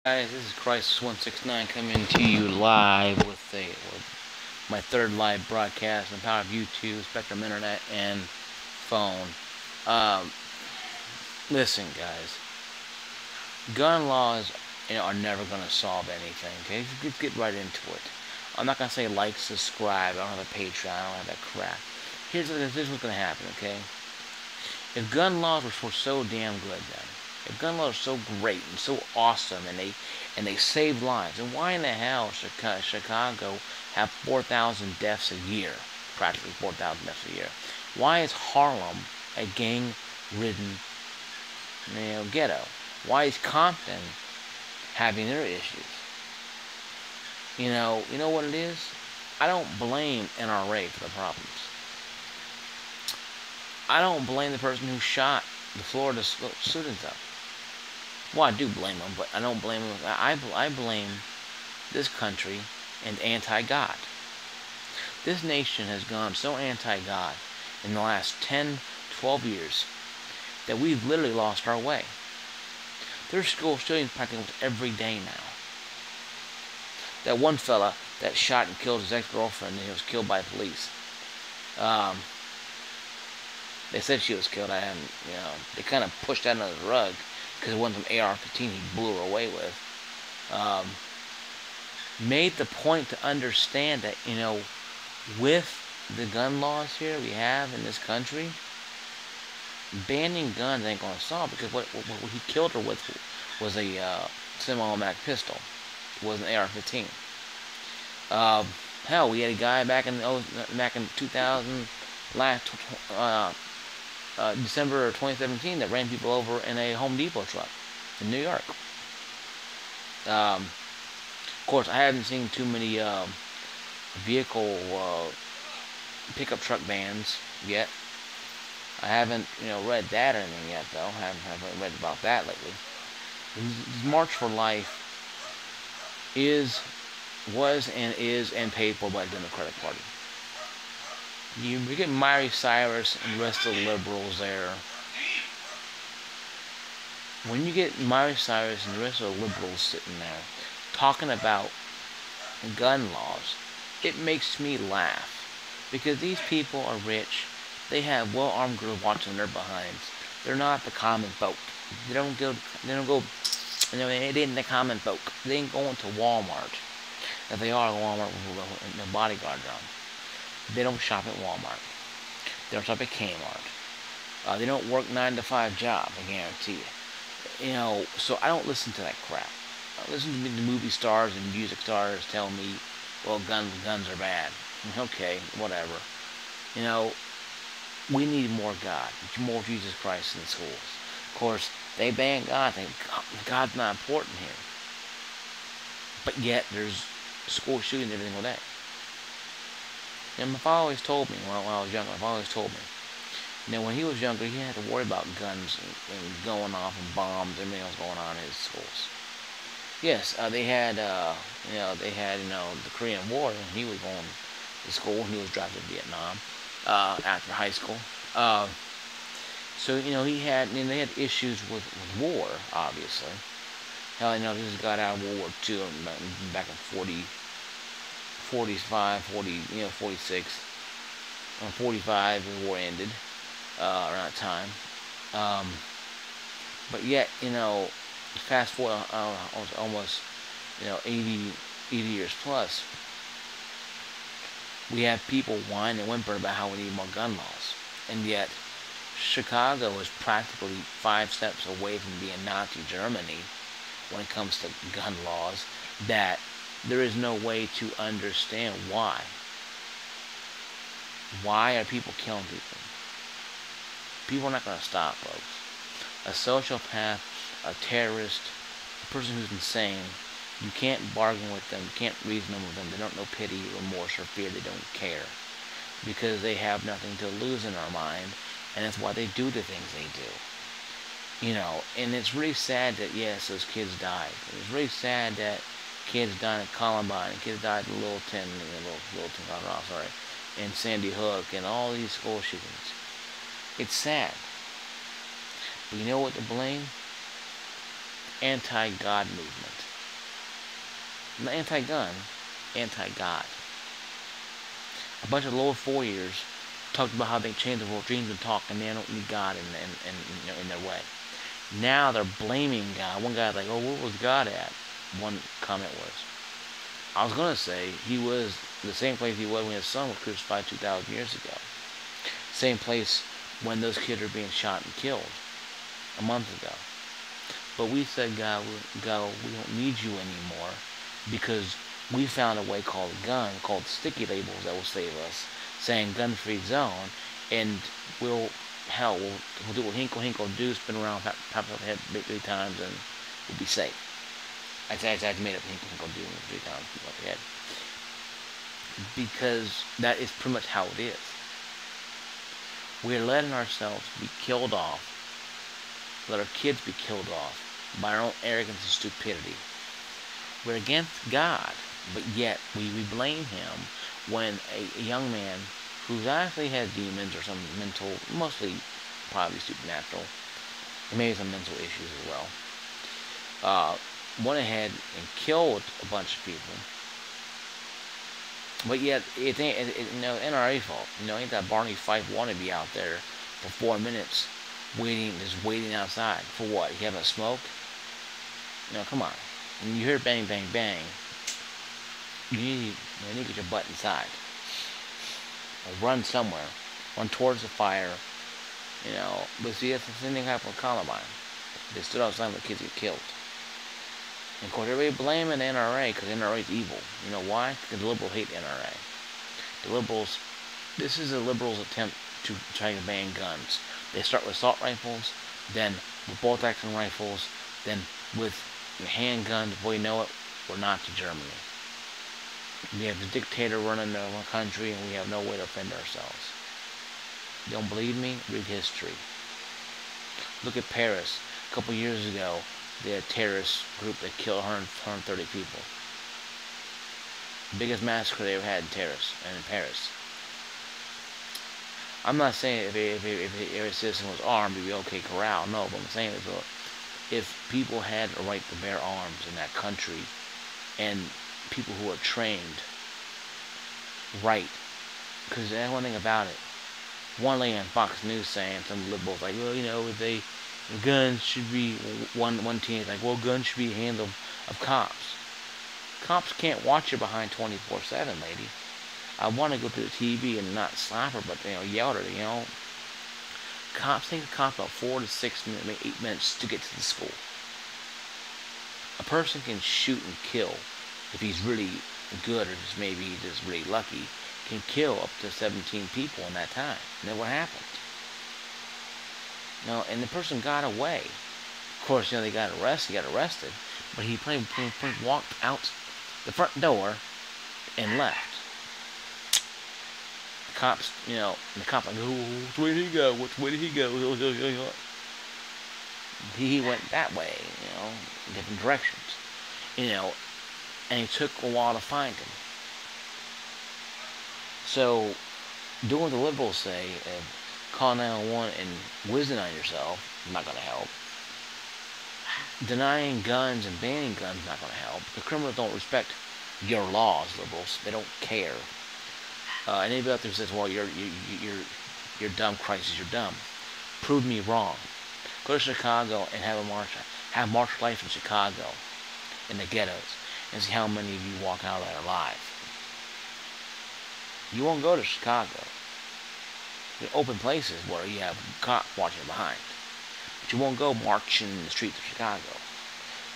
Guys, this is Crisis169 coming to you live with my third live broadcast on the power of YouTube, Spectrum Internet, and phone. Um, Listen, guys, gun laws, are never going to solve anything. Okay, let's get right into it. I'm not going to say like, subscribe. I don't have a Patreon. I don't have that crap. Here's what's going to happen. Okay, if gun laws were so damn good, then if gun laws are so great and so awesome, and they save lives, then why in the hell Chicago have 4,000 deaths a year, practically 4,000 deaths a year? Why is Harlem a gang-ridden, ghetto? Why is Compton having their issues? You know what it is? I don't blame NRA for the problems. I don't blame the person who shot the Florida students up. Well, I do blame them, but I don't blame them. I blame this country and anti-God. This nation has gone so anti-God in the last 10, 12 years that we've literally lost our way. There's school shootings practically every day now. That one fella that shot and killed his ex-girlfriend, and he was killed by police. They said she was killed. They kind of pushed that under the rug because it wasn't some AR-15 he blew her away with. Made the point to understand that, with the gun laws here we have in this country, banning guns ain't going to solve, because what he killed her with was a semi-automatic pistol. It was an AR-15. Hell, we had a guy back in 2000, December of 2017, that ran people over in a Home Depot truck in New York. Of course, I haven't seen too many vehicle pickup truck bans yet. I haven't, read that or anything yet, though. I haven't read about that lately. This March for Life was and paid for by the Democratic Party. You get Miley Cyrus and the rest of the liberals there. When you get Miley Cyrus and the rest of the liberals sitting there talking about gun laws, it makes me laugh. Because these people are rich. They have well-armed girls watching their behinds. They're not the common folk. They ain't the common folk. They ain't going to Walmart. If they are, Walmart with a bodyguard on. They don't shop at Walmart. They don't shop at Kmart. They don't work 9-to-5 jobs, I guarantee you. So I don't listen to that crap. I listen to the movie stars and music stars tell me, well, guns are bad. Okay, whatever. We need more God, more Jesus Christ in the schools. Of course, they ban God. They think God's not important here. But yet, there's school shootings every single day. And my father always told me, when I was younger, when he was younger, he had to worry about guns and going off and bombs and everything else going on in his schools. Yes, they had the Korean War, and he was going to school, and he was drafted to Vietnam after high school. So, they had issues with war, obviously. Hell, this got out of World War II back in 45, 46, 45, the war ended around that time. But yet, fast forward almost, 80 years plus, we have people whine and whimper about how we need more gun laws. And yet, Chicago is practically 5 steps away from being Nazi Germany when it comes to gun laws, that there is no way to understand why. Why are people killing people? People are not going to stop, folks. A sociopath, a terrorist, a person who's insane, you can't bargain with them, you can't reason with them. They don't know pity, remorse, or fear. They don't care. Because they have nothing to lose in our mind, and that's why they do the things they do. And it's really sad that, yes, those kids died. And it's really sad that kids died at Columbine, and kids died in Littleton, Colorado, and Sandy Hook, and all these school shootings. It's sad. But you know what to blame? Anti-God movement. Not anti-gun, anti-God. A bunch of lower 4 years talked about how they change the world, dreams and talk, and they don't need God in their way. Now they're blaming God. One guy's like, "Oh, where was God at?" One comment was, I was gonna say he was the same place he was when his son was crucified 2,000 years ago. Same place when those kids are being shot and killed a month ago. But we said, God, we don't need you anymore because we found a way called a gun, called sticky labels that will save us, saying gun-free zone, and we'll do what Hinkle do, spin around, pop up head 3 times, and we'll be safe. I made up Hinkle do 3 times, pop up head, because that is pretty much how it is. We're letting ourselves be killed off, let our kids be killed off by our own arrogance and stupidity. We're against God, but yet we blame him when a young man who actually has demons or some mental, mostly probably supernatural, and maybe some mental issues as well, went ahead and killed a bunch of people. But yet, it ain't NRA fault. Ain't that Barney Fife wannabe out there for 4 minutes just waiting outside. For what? You having a smoke? Come on. When you hear bang, bang, bang, you need to get your butt inside. Or run somewhere. Run towards the fire. But see, that's the same thing happened with Columbine. They stood outside and the kids get killed. And of course, everybody blaming the NRA because NRA is evil. You know why? Because the liberals hate the NRA. The liberals, this is the liberals' attempt to try to ban guns. They start with assault rifles, then with bolt-action rifles, then with handguns. Before you know it, we're Nazi Germany. We have the dictator running our country, and we have no way to defend ourselves. You don't believe me? Read history. Look at Paris. A couple years ago, they had a terrorist group that killed 130 people. Biggest massacre they ever had in Paris. I'm not saying if every citizen was armed, it'd be okay, corral. No, but I'm saying is if people had a right to bear arms in that country, and people who are trained right, because that's one thing about it. One lady on Fox News saying, some liberals like, well, guns should be, one teenager like, well, guns should be in the hands of cops. Cops can't watch you behind 24/7, lady. I want to go to the TV and not slap her, but yell at her. Cops take the cop about 4 to 6 minutes, maybe 8 minutes to get to the school. A person can shoot and kill if he's really good, or just maybe he's just really lucky. Can kill up to 17 people in that time. And then what happened? And the person got away. Of course, they got arrested, but he walked out the front door and left. The cops, and the cop like, which way did he go? Which way did he go? He went that way, different directions, and it took a while to find him. So, doing what the liberals say, call 911 and whizzing on yourself, not going to help. Denying guns and banning guns, not going to help. The criminals don't respect your laws, liberals. They don't care. And anybody out there says, well, you're dumb, crisis, you're dumb. Prove me wrong. Go to Chicago and have march life in Chicago, in the ghettos, and see how many of you walk out of there alive. You won't go to Chicago. There are open places where you have cops watching behind. But you won't go marching in the streets of Chicago.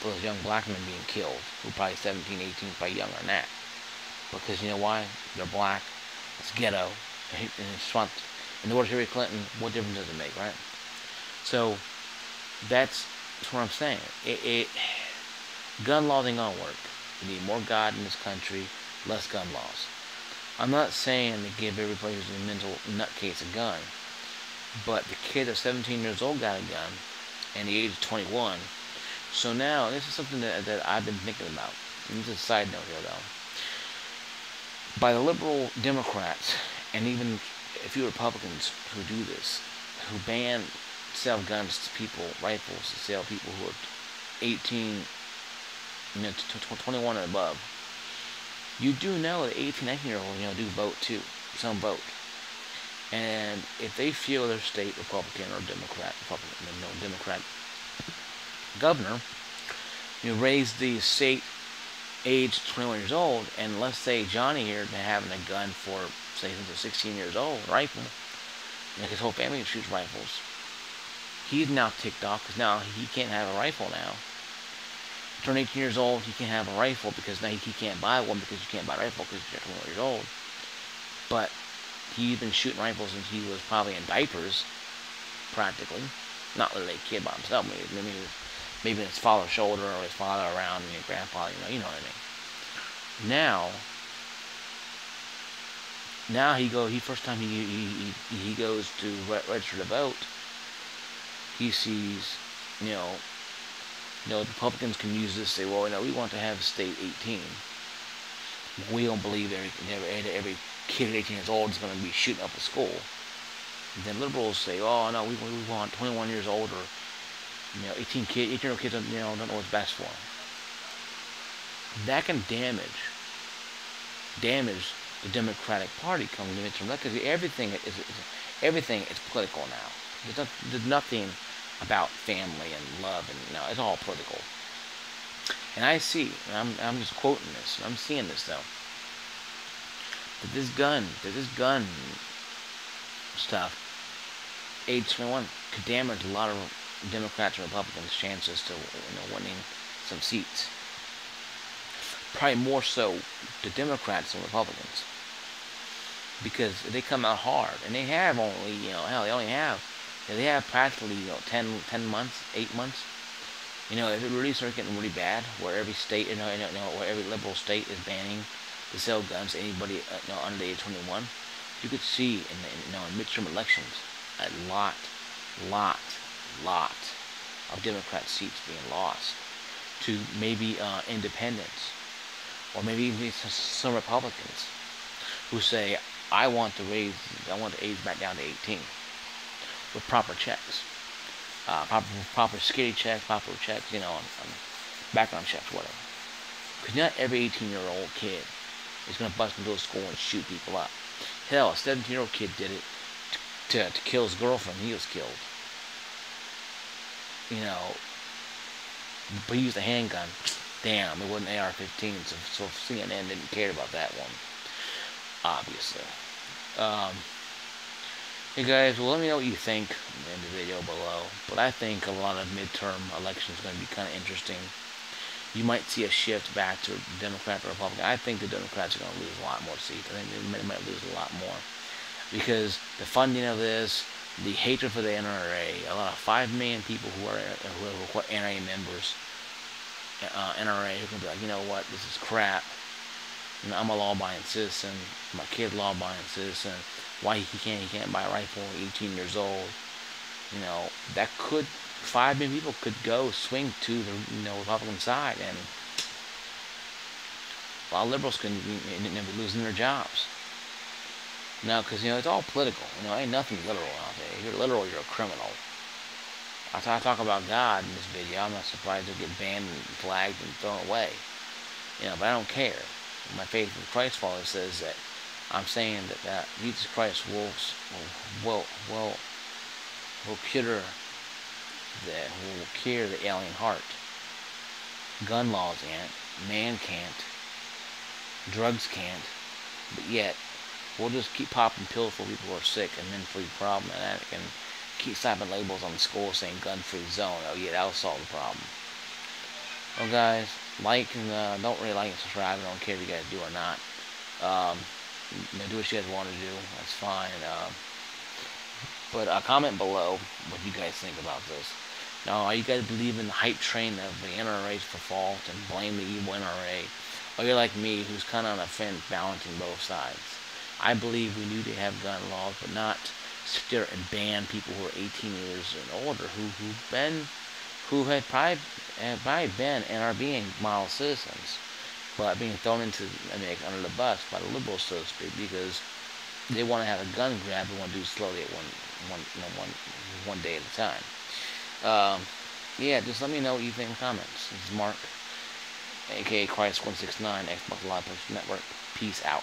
Those young black men being killed, who are probably 17, 18, probably younger than that. Because you know why? They're black. It's ghetto. And it's front. In the words of Hillary Clinton, what difference does it make, right? So, that's what I'm saying. Gun laws ain't gonna work. We need more God in this country, less gun laws. I'm not saying to give every person who's a mental nutcase a gun, but the kid that's 17 years old got a gun, and the age of 21. So now, this is something that I've been thinking about. And this is a side note here, though. By the liberal Democrats, and even a few Republicans who do this, who sell guns to people, rifles to sell people who are 18 to 21 and above. You do know that 18, 19-year-olds, do vote too. Some vote. And if they feel their state Republican or Democrat governor, raise the state age to 21 years old, and let's say Johnny here been having a gun for, say, since he's 16 years old, rifle, his whole family shoots rifles. He's now ticked off because now he can't have a rifle now. Turn 18 years old, he can't have a rifle because now he can't buy one because you can't buy a rifle because you're 21 years old. But he's been shooting rifles since he was probably in diapers, practically. Not literally a kid by himself. Maybe his father's shoulder or his father around and your grandfather. You know what I mean. Now he first time he goes to register to vote. He sees, the Republicans can use this to say, well, we want to have a state 18. We don't believe every kid at 18 years old is going to be shooting up a school. And then liberals say, oh, no, we want 21 years old or, 18-year-old kids, don't know what's best for them. That can damage the Democratic Party coming to midterm, because everything is political now. There's nothing about family and love, and it's all political. And I see, and I'm just quoting this, and I'm seeing this though, that this gun stuff, age 21, could damage a lot of Democrats and Republicans' chances to winning some seats. Probably more so the Democrats and Republicans, because they come out hard, and they have only they have practically 10 months, 8 months. If it really starts getting really bad, where every state, where every liberal state is banning to sell guns to anybody under the age of 21, you could see in midterm elections a lot of Democrat seats being lost to maybe independents, or maybe even some Republicans who say, I want the age back down to 18 with proper checks, proper security checks, proper checks, on background checks, whatever. Because not every 18-year-old kid is going to bust into a school and shoot people up. Hell, a 17-year-old kid did it to kill his girlfriend. He was killed. But he used a handgun. Damn, it wasn't AR-15, so CNN didn't care about that one, obviously. Hey guys, well, let me know what you think in the video below. But I think a lot of midterm elections are going to be kind of interesting. You might see a shift back to Democrat or Republican. I think the Democrats are going to lose a lot more seats. I think they might lose a lot more, because the funding of this, the hatred for the NRA, a lot of 5 million people who are NRA members, NRA, who can be like, you know what, this is crap. I'm a law-abiding citizen. My kid's a law-abiding citizen. Why he can't buy a rifle at 18 years old? That could, 5 million people could swing to the Republican side, and a lot of liberals can be losing their jobs. Now, because it's all political. Ain't nothing literal out there. If you're literal, you're a criminal. I talk about God in this video. I'm not surprised to get banned and flagged and thrown away. But I don't care. My faith in Christ follower says that I'm saying that Jesus Christ will cure the alien heart. Gun laws can't, man can't, drugs can't, but yet we'll just keep popping pills for people who are sick and mentally problematic, and keep slapping labels on the school saying gun-free zone. Oh yeah, that'll solve the problem. Well guys, like and don't really like and subscribe. I don't care if you guys do or not. Do what you guys want to do. That's fine. But comment below what you guys think about this. Now, are you guys believe in the hype train of the NRA for fault and blame the evil NRA? Or you're like me, who's kind of on a fence balancing both sides? I believe we need to have gun laws, but not sit there and ban people who are 18 years and older, who have probably been and are being model citizens, but being thrown into under the bus by the liberals, so to speak, because they want to have a gun grab. They want to do it slowly at one day at a time. Yeah, just let me know what you think in the comments. This is Mark. aka Christ169, Xbox Live Network. Peace out.